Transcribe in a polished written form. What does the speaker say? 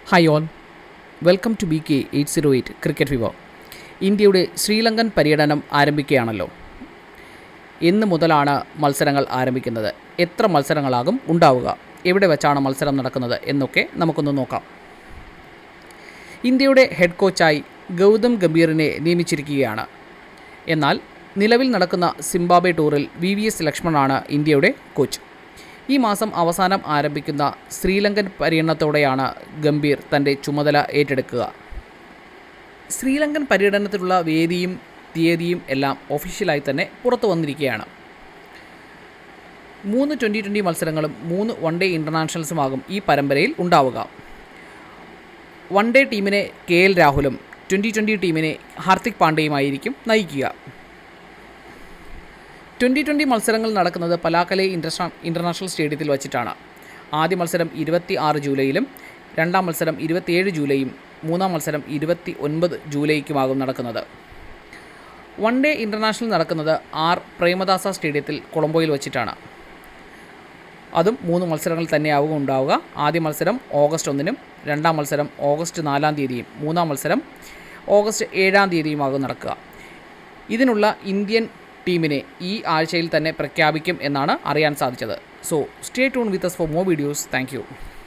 Hi all, welcome to BK808 cricket വിവോ. ഇന്ത്യയുടെ ശ്രീലങ്കൻ പര്യടനം ആരംഭിക്കുകയാണല്ലോ. എന്ന് മുതലാണ് മത്സരങ്ങൾ ആരംഭിക്കുന്നത്? എത്ര മത്സരങ്ങളാകും ഉണ്ടാവുക? എവിടെ വെച്ചാണ് മത്സരം നടക്കുന്നത് എന്നൊക്കെ നമുക്കൊന്ന് നോക്കാം. ഇന്ത്യയുടെ ഹെഡ് കോച്ചായി ഗൗതം ഗംഭീറിനെ നിയമിച്ചിരിക്കുകയാണ്. എന്നാൽ നിലവിൽ നടക്കുന്ന സിംബാബ്വെ ടൂറിൽ VVS ലക്ഷ്മണാണ് ഇന്ത്യയുടെ കോച്ച്. ഈ മാസം അവസാനം ആരംഭിക്കുന്ന ശ്രീലങ്കൻ പര്യടനത്തോടെയാണ് ഗംഭീർ തൻ്റെ ചുമതല ഏറ്റെടുക്കുക. ശ്രീലങ്കൻ പര്യടനത്തിലുള്ള വേദിയും തീയതിയും എല്ലാം ഒഫീഷ്യലായി തന്നെ പുറത്തു വന്നിരിക്കുകയാണ്. 3 T20 മത്സരങ്ങളും 3 വൺ-ഡേ ഇൻ്റർനാഷണൽസുമാകും ഈ പരമ്പരയിൽ ഉണ്ടാവുക. വൺ-ഡേ ടീമിനെ KL രാഹുലും 2020 ടീമിനെ ഹാർദിക് പാണ്ഡ്യയുമായിരിക്കും നയിക്കുക. 2020 മത്സരങ്ങൾ നടക്കുന്നത് പലാക്കലെ ഇൻ്റർനാഷണൽ സ്റ്റേഡിയത്തിൽ വച്ചിട്ടാണ്. ആദ്യ മത്സരം 26 ജൂലൈയിലും രണ്ടാം മത്സരം 27 ജൂലൈയും മൂന്നാം മത്സരം 29 ജൂലൈക്കുമാകും നടക്കുന്നത്. വൺ-ഡേ ഇൻ്റർനാഷണൽ നടക്കുന്നത് പ്രേമദാസ സ്റ്റേഡിയത്തിൽ കൊളംബോയിൽ വച്ചിട്ടാണ്. അതും 3 മത്സരങ്ങൾ തന്നെയാവും ഉണ്ടാവുക. ആദ്യ മത്സരം ഓഗസ്റ്റ് 1-നും രണ്ടാം മത്സരം ഓഗസ്റ്റ് 4-ാം തീയതിയും മൂന്നാം മത്സരം ഓഗസ്റ്റ് 7-ാം തീയതിയുമാകും നടക്കുക. ഇതിനുള്ള ഇന്ത്യൻ ടീമിനെ ഈ ആഴ്ചയിൽ തന്നെ പ്രഖ്യാപിക്കും എന്നാണ് അറിയാൻ സാധിച്ചത്. So stay tune with us for more videos. Thank you.